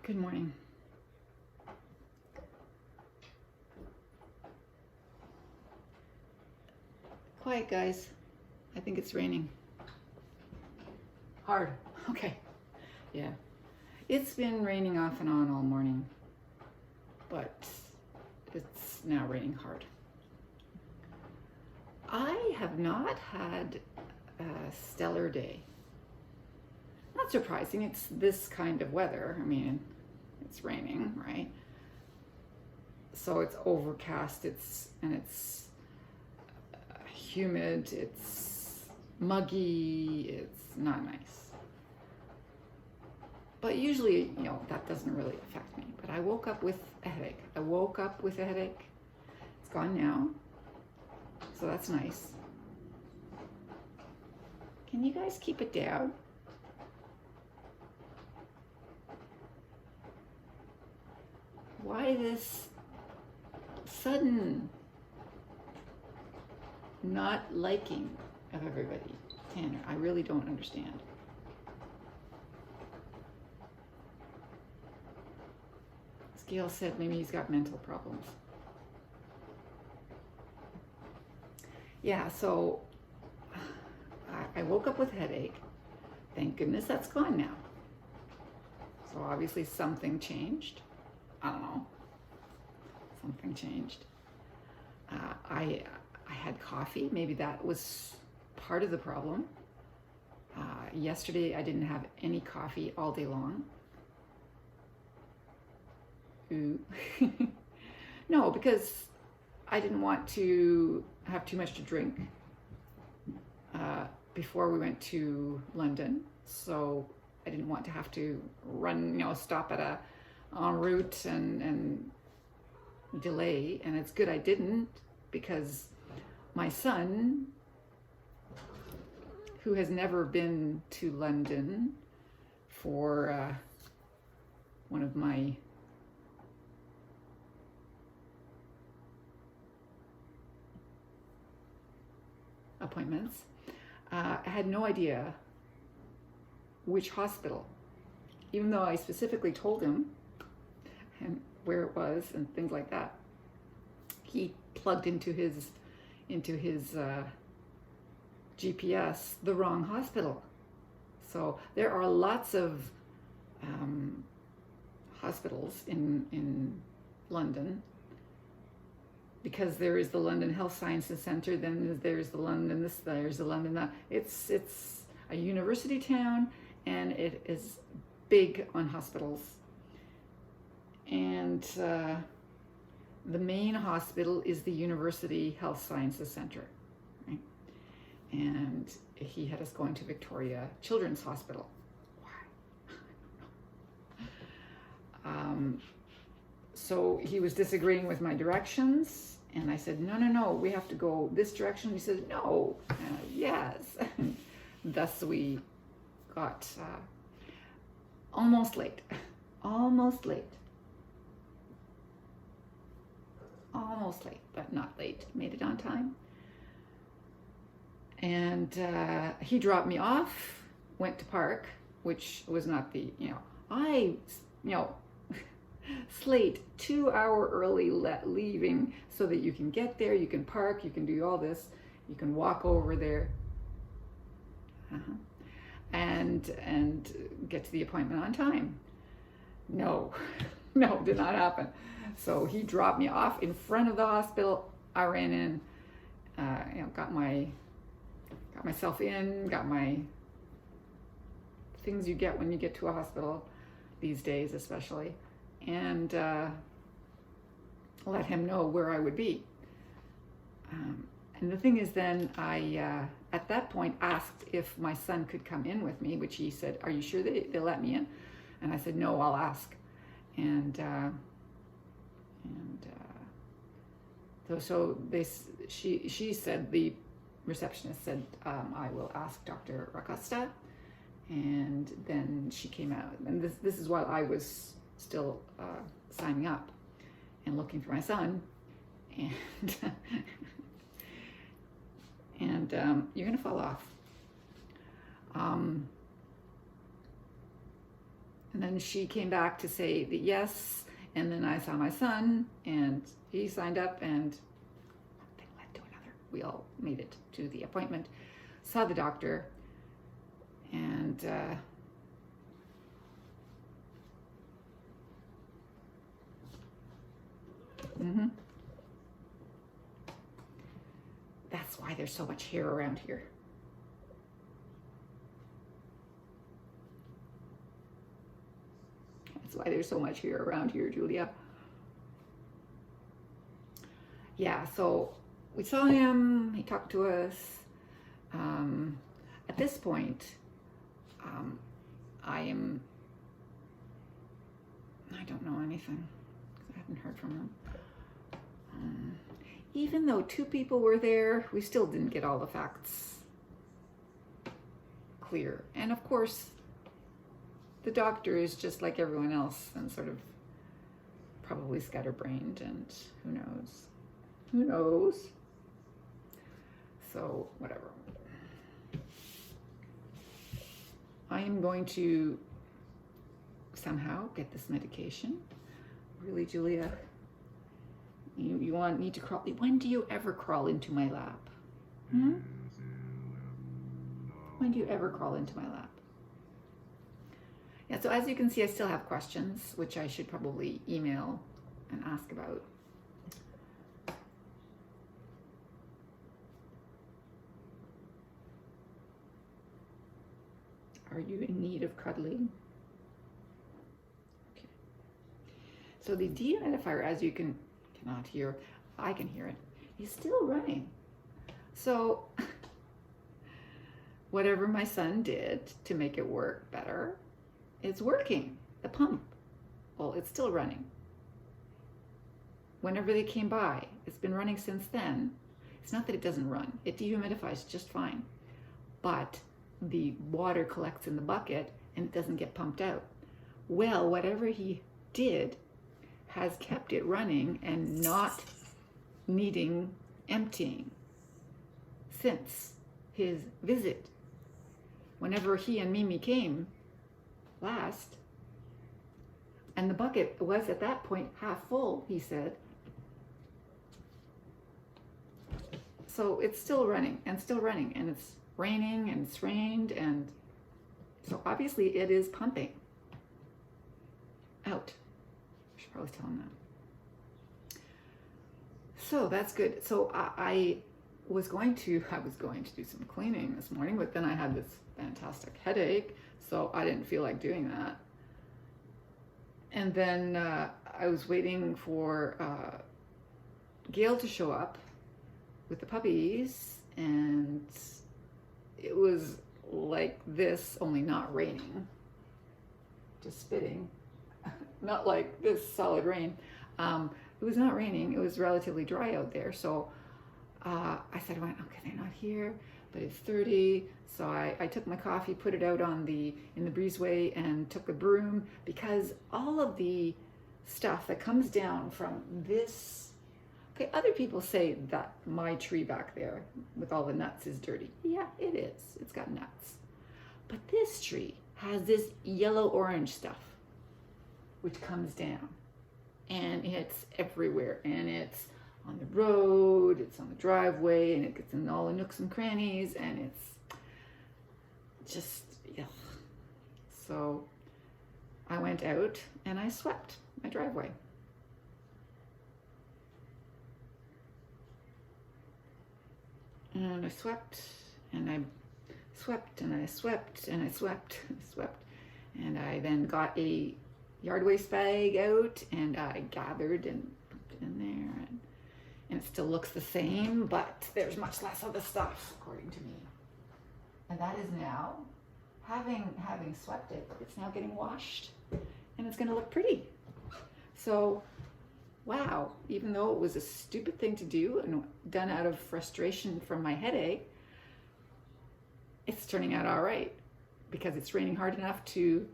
Good morning. Quiet, guys. I think it's raining. Hard. Okay. Yeah. It's been raining off and on all morning, but it's now raining hard. I have not had a stellar day. Not surprising. It's this kind of weather. I mean, it's raining, right? So it's overcast, it's humid, it's muggy, it's not nice. But usually, that doesn't really affect me. But I woke up with a headache. It's gone now. So that's nice. Can you guys keep it down? Why this sudden not liking of everybody, Tanner? I really don't understand. Gail said maybe he's got mental problems. Yeah, so I woke up with a headache. Thank goodness that's gone now. So obviously something changed. I don't know. Something changed. I had coffee. Maybe that was part of the problem. Yesterday I didn't have any coffee all day long. Ooh. No, because I didn't want to have too much to drink before we went to London. So I didn't want to have to run, stop at a en route and delay. And it's good I didn't, because my son, who has never been to London for one of my appointments, I had no idea which hospital, even though I specifically told him and where it was and things like that. He plugged into his GPS the wrong hospital. So there are lots of hospitals in London, because there is the London Health Sciences Centre, then there's the London this, there's the London that. It's a university town, and it is big on hospitals. And the main hospital is the University Health Sciences Centre, right? And he had us going to Victoria Children's Hospital. Why? I don't know. So he was disagreeing with my directions. And I said, no, we have to go this direction. He said, no, yes. Thus we got almost late, but not late. Made it on time. And he dropped me off, went to park, which was not the, slate 2 hour early leaving so that you can get there, you can park, you can do all this, you can walk over there and get to the appointment on time. No, did not happen. So he dropped me off in front of the hospital. I ran in, got myself in, got my things you get when you get to a hospital these days especially, and let him know where I would be. And the thing is, then I, at that point, asked if my son could come in with me, which he said, "Are you sure they'll let me in?" And I said, "No, I'll ask." So she said, the receptionist said, "I will ask Dr. Racosta." And then she came out, and this is while I was still signing up and looking for my son, and you're gonna fall off. And then she came back to say that yes, and then I saw my son, and he signed up, and one thing led to another. We all made it to the appointment, saw the doctor, and that's why there's so much hair around here. That's why there's so much hair around here, Julia. Yeah, so we saw him, he talked to us. At this point, I don't know anything, because I haven't heard from him. Even though 2 people were there, we still didn't get all the facts clear. And of course, the doctor is just like everyone else and sort of probably scatterbrained, and who knows? Who knows? So, whatever. I am going to somehow get this medication. Really, Julia? You need to crawl. When do you ever crawl into my lap? When do you ever crawl into my lap? Yeah, so as you can see, I still have questions, which I should probably email and ask about. Are you in need of cuddling? Okay. So the dehumidifier, as you cannot hear, I can hear it, is still running. So whatever my son did to make it work better, it's working. The pump, well, it's still running. Whenever they came by, it's been running since then. It's not that it doesn't run. It dehumidifies just fine. But the water collects in the bucket and it doesn't get pumped out. Well, whatever he did has kept it running and not needing emptying since his visit. Whenever he and Mimi came last, and the bucket was at that point half full, he said. So it's still running, and it's raining, and it's rained, and so obviously it is pumping out. I should probably tell him that. So that's good. So I was going to do some cleaning this morning, but then I had this fantastic headache, so I didn't feel like doing that. And then I was waiting for Gail to show up with the puppies, and it was like this, only not raining, just spitting, not like this solid rain. It was not raining, it was relatively dry out there. So I said, okay, they're not here, but it's 30. So I took my coffee, put it out in the breezeway, and took a broom, because all of the stuff that comes down from this, okay, other people say that my tree back there with all the nuts is dirty. Yeah, it is. It's got nuts. But this tree has this yellow-orange stuff, which comes down, and it's everywhere, and it's on the road, it's on the driveway, and it gets in all the nooks and crannies, and it's just, yeah. So I went out and I swept my driveway. And I swept, and I swept, and I swept, and I swept, and I swept. And I then got a yard waste bag out, and I gathered and put it in there. And it still looks the same, but there's much less of the stuff, according to me. And that is now, having swept it, it's now getting washed, and it's going to look pretty. So, wow, even though it was a stupid thing to do and done out of frustration from my headache, it's turning out all right, because it's raining hard enough to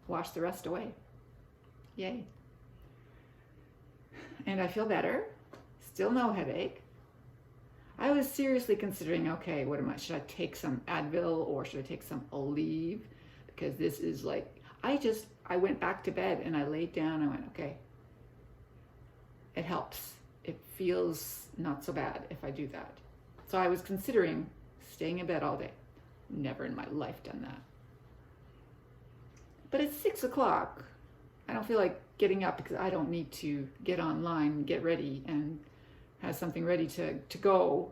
wash the rest away. Yay. And I feel better. Still no headache. I was seriously considering, okay, should I take some Advil or should I take some Aleve? Because this is like, I went back to bed and I laid down. I went, okay, it helps. It feels not so bad if I do that. So I was considering staying in bed all day. Never in my life done that. But it's 6 o'clock. I don't feel like getting up because I don't need to get online, get ready, and have something ready to go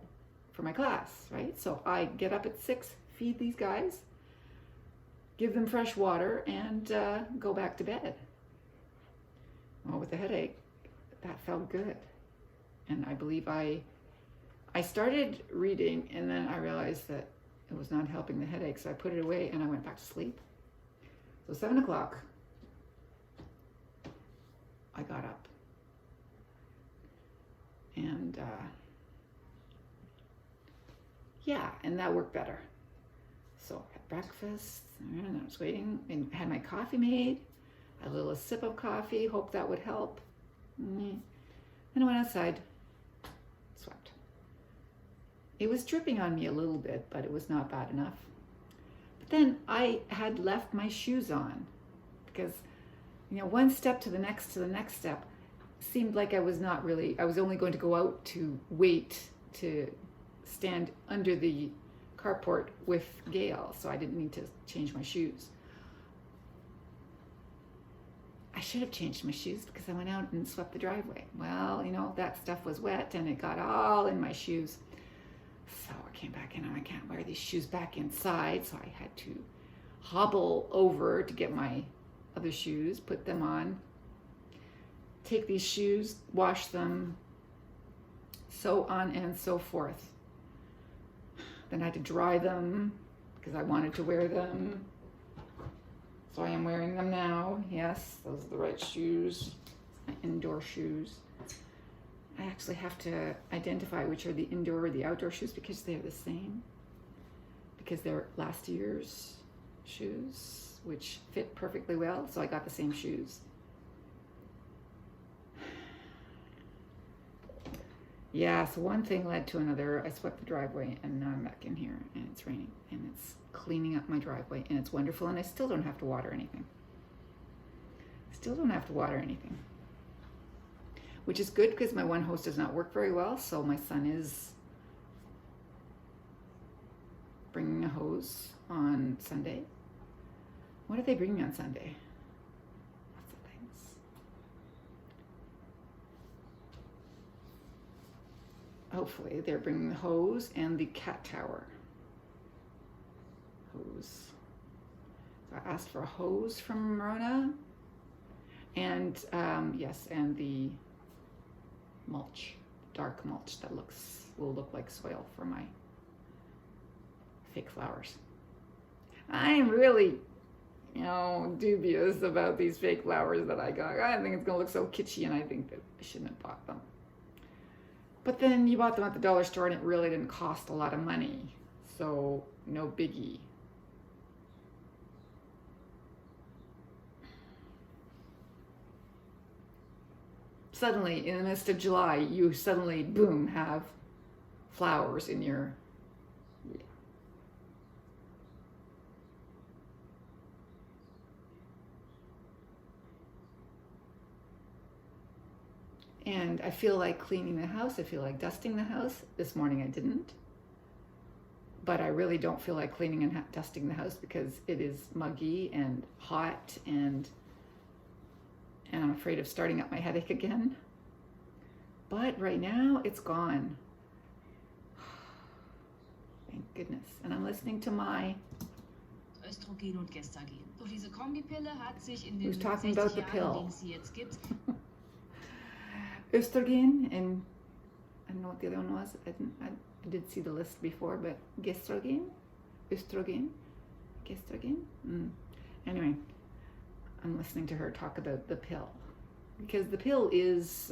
for my class, right? So I get up at 6, feed these guys, give them fresh water, and go back to bed. Well, with the headache, that felt good. And I believe I started reading, and then I realized that it was not helping the headache, so I put it away and I went back to sleep. So 7 o'clock, I got up. And yeah, and that worked better. So I had breakfast, and I was waiting, and had my coffee made, had a little sip of coffee, hoped that would help. Then I went outside, swept. It was dripping on me a little bit, but it was not bad enough. But then I had left my shoes on because, one step to the next step seemed like I was only going to go out to wait to stand under the carport with Gail, so I didn't need to change my shoes. I should have changed my shoes because I went out and swept the driveway. Well, that stuff was wet and it got all in my shoes. So I came back in and I can't wear these shoes back inside, so I had to hobble over to get my other shoes, put them on, take these shoes, wash them, so on and so forth. Then I had to dry them because I wanted to wear them. So I am wearing them now. Yes, those are the right shoes, my indoor shoes. I actually have to identify which are the indoor or the outdoor shoes because they're the same. Because they're last year's shoes, which fit perfectly well. So I got the same shoes. Yeah, so one thing led to another. I swept the driveway and now I'm back in here and it's raining and it's cleaning up my driveway and it's wonderful and I still don't have to water anything. Which is good because my one hose does not work very well, so my son is bringing a hose on Sunday. What are they bringing on Sunday? Lots of things. Hopefully they're bringing the hose and the cat tower. Hose. So I asked for a hose from Myrna. And yes, and the mulch, dark mulch that will look like soil for my fake flowers. I'm really, dubious about these fake flowers that I got. I think it's gonna look so kitschy and I think that I shouldn't have bought them. But then you bought them at the dollar store and it really didn't cost a lot of money. So no biggie. Suddenly, in the midst of July, you suddenly, boom, have flowers in your... Yeah. And I feel like cleaning the house. I feel like dusting the house. This morning I didn't. But I really don't feel like cleaning and dusting the house because it is muggy and hot and I'm afraid of starting up my headache again. But right now, it's gone. Thank goodness. And I'm listening to my... Östrogen und Gestagen. Doch diese Kombipille hat sich in den Who's talking 60 about the Jahren, pill? die es sie jetzt gibt, Östrogen and I don't know what the other one was. I did see the list before, but Gestrogen? Östrogen? Gestrogen? Anyway. I'm listening to her talk about the pill because the pill is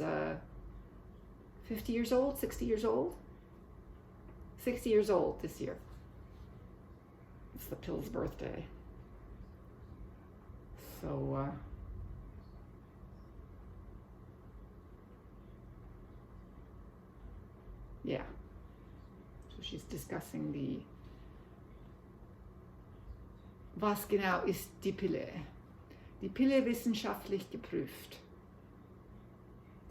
50 years old, 60 years old, 60 years old this year. It's the pill's birthday. So, yeah. So she's discussing was genau ist die Pille? Die Pille wissenschaftlich geprüft.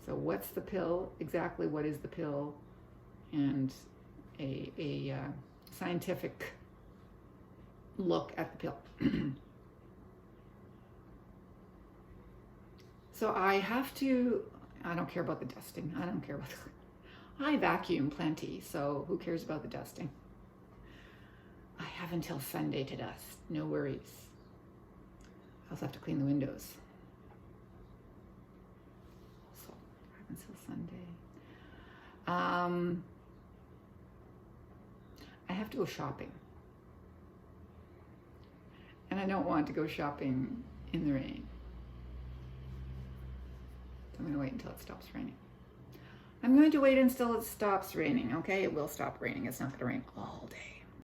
So what's the pill? Exactly what is the pill? And a scientific look at the pill. So I don't care about the dusting. I don't care about I vacuum plenty, so who cares about the dusting? I have until Sunday to dust, no worries. I also have to clean the windows. So I have until Sunday. I have to go shopping. And I don't want to go shopping in the rain. So I'm going to wait until it stops raining. I'm going to wait until it stops raining, okay? It will stop raining. It's not going to rain all day.